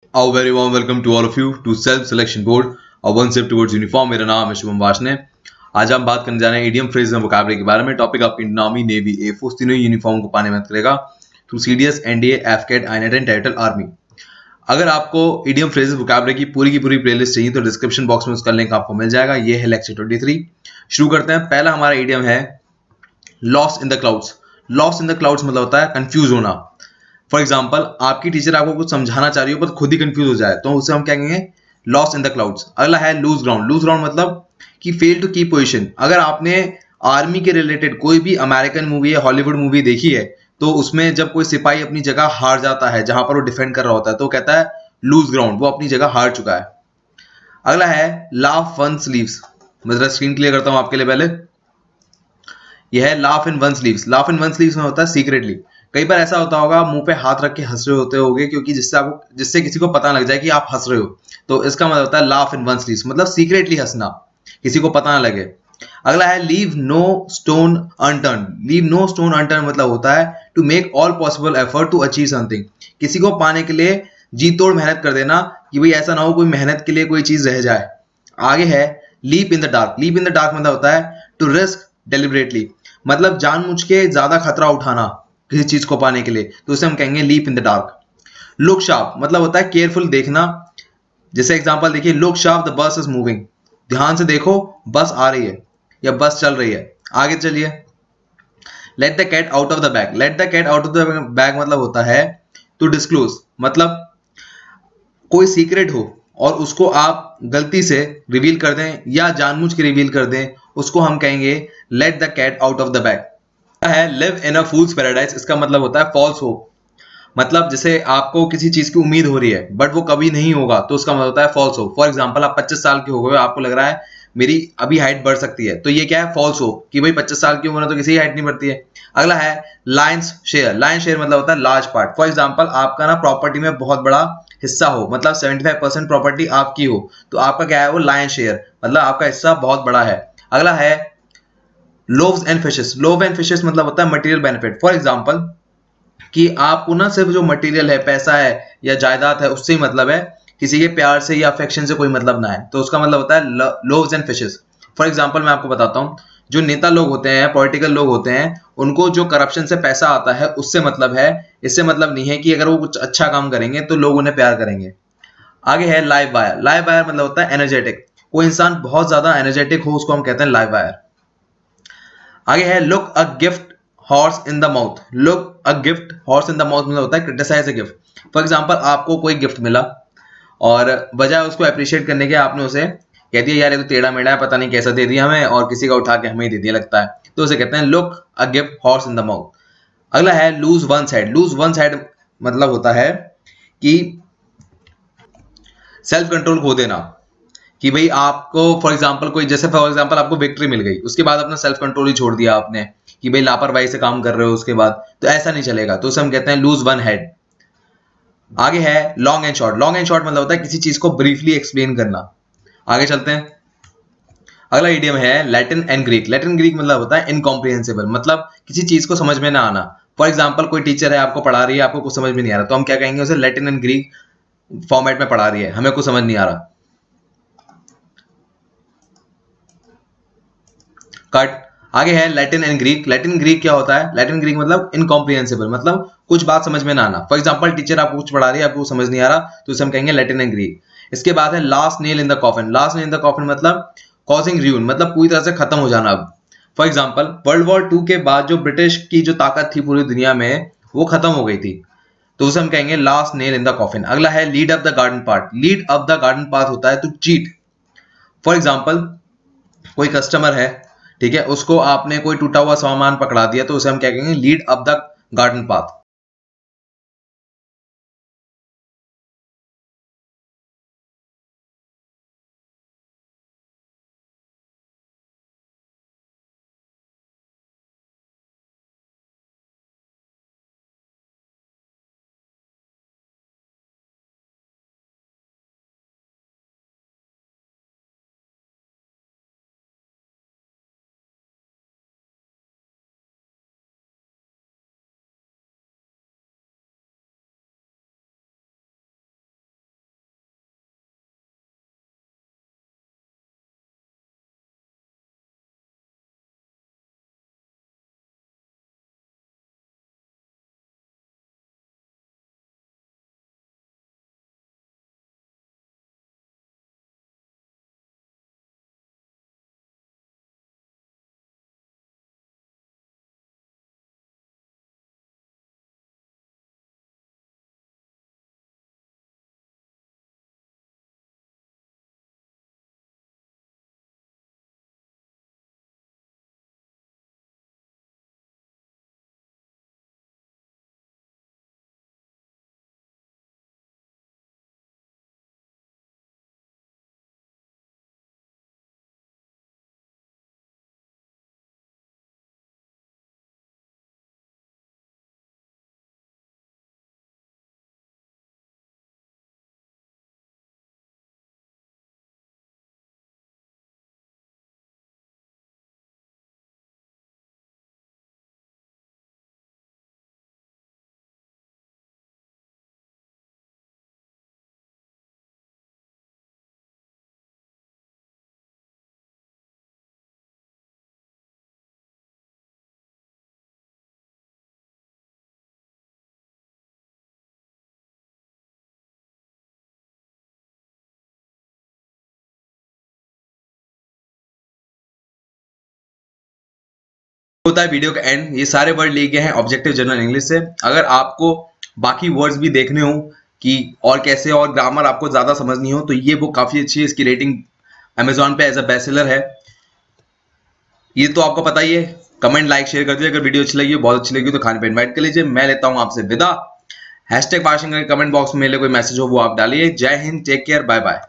A very warm welcome to all of you to Self Selection Board, a one step towards uniform। मेरा नाम है शुभम वाशने। आज हम बात करने जा रहे हैं इडियम फ्रेज एंड वोकैबुलरी के बारे में। टॉपिक आपकी इंडियन आर्मी, नेवी, एयरफोर्स तीनों यूनिफॉर्म को पाने में मदद करेगा through CDS, NDA, AFCAT, INET and territorial army. अगर आपको इडियम फ्रेजेस वोकैबुलरी की पूरी प्लेलिस्ट चाहिए तो डिस्क्रिप्शन बॉक्स में उसका लिंक आपको मिल जाएगा। ये है लेक्चर 23। शुरू करते हैं। पहला हमारा इडियम है lost in the clouds. Lost in the clouds मतलब होता है कंफ्यूज होना। फॉर एग्जाम्पल, आपकी टीचर आपको कुछ समझाना चाह रही हो पर खुद ही कंफ्यूज हो जाए तो उसे हम क्या कहेंगे, लॉस्ट इन द क्लाउड्स। अगला है लूज ग्राउंड। लूज ग्राउंड मतलब कि फेल टू कीप पोजीशन। अगर आपने आर्मी के रिलेटेड कोई भी अमेरिकन मूवी या हॉलीवुड मूवी देखी है तो उसमें जब कोई सिपाही अपनी जगह हार जाता है जहां पर वो डिफेंड कर रहा होता है तो कहता है लूज ग्राउंड, वो अपनी जगह हार चुका है। अगला है लाफ वन स्लीव्स। मतलब स्क्रीन क्लियर करता हूं आपके लिए पहले। यह है laugh in one sleeves. Laugh in one sleeves में होता है सीक्रेटली। कई बार ऐसा होता होगा, मुंह पे हाथ रख के हंस रहे होते होगे क्योंकि जिससे किसी को पता लग जाए कि आप हंस रहे हो। तो इसका मतलब होता है लाफ इन वन स्लीव्स, मतलब सीक्रेटली हंसना, किसी को पता ना लगे। अगला है leave no stone unturned. Leave no stone unturned मतलब होता है to make all possible effort to achieve something. किसी को पाने के लिए जी तोड़ मेहनत कर देना कि भाई ऐसा ना हो कोई मेहनत के लिए कोई चीज रह जाए। आगे है leap in the dark. Leap in the dark मतलब होता है टू रिस्क डेलिबरेटली, मतलब जानबूझ के ज्यादा खतरा उठाना किसी चीज को पाने के लिए, तो उसे हम कहेंगे leap in the dark. Look sharp मतलब होता है केयरफुल देखना। जैसे एग्जांपल देखिए, look sharp the bus is moving. ध्यान से देखो, बस आ रही है या बस चल रही है। आगे चलिए। Let the cat out of the bag. Let the cat out of the bag मतलब होता है टू डिस्क्लोज, मतलब कोई सीक्रेट हो और उसको आप गलती से रिवील कर दें या जानबूझ के रिवील कर दें, उसको हम कहेंगे let the cat out of the bag. है live in a fool's paradise. इसका मतलब होता है फॉल्स होप। मतलब जैसे आपको किसी चीज की उम्मीद हो रही है बट वो कभी नहीं होगा तो उसका मतलब होता है फॉल्स होप। फॉर एग्जांपल, आप 25 साल के हो गए, आपको लग रहा है मेरी अभी हाइट बढ़ सकती है, तो ये क्या है, फॉल्स होप कि भाई 25 साल की उम्र है तो किसी की हाइट नहीं बढ़ती है। अगला है लायंस शेयर। लायंस शेयर मतलब होता है लार्ज पार्ट। फॉर एग्जांपल, आपका ना प्रॉपर्टी में बहुत बड़ा हिस्सा हो, मतलब 75% प्रॉपर्टी आपकी हो, तो आपका क्या है वो लायंस शेयर, मतलब आपका हिस्सा बहुत बड़ा है। अगला है loaves and fishes. Loaves and fishes मतलब होता है मटेरियल बेनिफिट। फॉर एग्जांपल, कि आपको ना सिर्फ जो मटेरियल है, पैसा है या जायदाद है, उससे ही मतलब है, किसी के प्यार से या अफेक्शन से कोई मतलब ना है, तो उसका मतलब होता है loaves and fishes. For example मैं आपको बताता हूँ, जो नेता लोग होते हैं, पॉलिटिकल लोग होते हैं, उनको जो करप्शन से पैसा आता है उससे मतलब है, इससे मतलब नहीं है कि अगर वो कुछ अच्छा काम करेंगे तो लोग उन्हें प्यार करेंगे। आगे है लाइव वायर। लाइव वायर मतलब होता है एनर्जेटिक। कोई इंसान बहुत ज्यादा एनर्जेटिक हो उसको हम कहते हैं लाइव वायर। आगे है look a gift horse in the mouth. Look a gift horse in the mouth मतलब होता है criticise a gift. For example, आपको कोई गिफ्ट मिला और बजाय उसको अप्रिशिएट करने के आपने उसे कह दिया यार ये तो टेढ़ा मेढ़ा है, पता नहीं कैसा दे दिया हमें, और किसी का उठा के हमें ही दे दिया लगता है, तो उसे कहते हैं look a gift horse in the mouth. अगला है lose one side. Lose one side मतलब होता है कि सेल्फ कंट्रोल खो देना। कि भाई आपको फॉर एग्जांपल कोई, जैसे फॉर एग्जांपल आपको विक्ट्री मिल गई, उसके बाद अपना सेल्फ कंट्रोल ही छोड़ दिया आपने कि भाई लापरवाही से काम कर रहे हो उसके बाद, तो ऐसा नहीं चलेगा, तो उसे हम कहते हैं लूज वन हेड। आगे है long and short. Long and short मतलब होता है किसी चीज को ब्रीफली एक्सप्लेन करना। आगे चलते हैं। अगला इडियम है Latin and Greek. Latin Greek मतलब होता है इनकॉम्प्रिहेंसिबल, मतलब किसी चीज को समझ में ना आना। फॉर एग्जाम्पल, कोई टीचर है आपको पढ़ा रही है, आपको कुछ समझ में नहीं आ रहा, तो हम क्या कहेंगे उसे लैटिन एंड ग्रीक फॉर्मेट में पढ़ा रही है, हमें कुछ समझ नहीं आ रहा। कट। आगे है Latin and Greek. Latin Greek क्या होता है, लैटिन ग्रीक मतलब इनकॉम्प्रिहेंसिबल, मतलब कुछ बात समझ में ना आना। फॉर एग्जांपल, टीचर आपको कुछ पढ़ा रही है, आपको समझ नहीं आ रहा, तो उसे हम कहेंगे लैटिन एंड ग्रीक। इसके बाद है last nail in the coffin. Last nail in the coffin मतलब कॉजिंग ruin, मतलब पूरी तरह से खत्म हो जाना। अब फॉर एग्जाम्पल, वर्ल्ड वॉर 2 के बाद जो ब्रिटिश की जो ताकत थी पूरी दुनिया में वो खत्म हो गई थी, तो उसे हम कहेंगे last nail in the coffin. अगला है lead up the garden path. Lead up the garden path होता है टू चीट। फॉर एग्जाम्पल, कोई कस्टमर है, ठीक है, उसको आपने कोई टूटा हुआ सामान पकड़ा दिया, तो उसे हम क्या कहेंगे, lead up the garden path. होता है वीडियो का एंड। ये सारे वर्ड लिए गए हैं ऑब्जेक्टिव जनरल इंग्लिश से। अगर आपको बाकी वर्ड्स भी देखने हो कि और कैसे और ग्रामर आपको ज्यादा समझनी हो तो ये बुक काफी अच्छी है। इसकी रेटिंग अमेजोन पे एज अ बेस्ट सेलर है। ये तो आपको पता ही है। कमेंट लाइक शेयर कर दीजिए। अगर वीडियो अच्छी लगी हो, बहुत अच्छी लगी हो तो खाने पे इन्वाइट कर लीजिए। मैं लेता हूं आपसे विदा। हैशटैग भाषण करके कमेंट बॉक्स में मेरे लिए कोई मैसेज हो वो आप डालिए। जय Hind, take care, bye bye.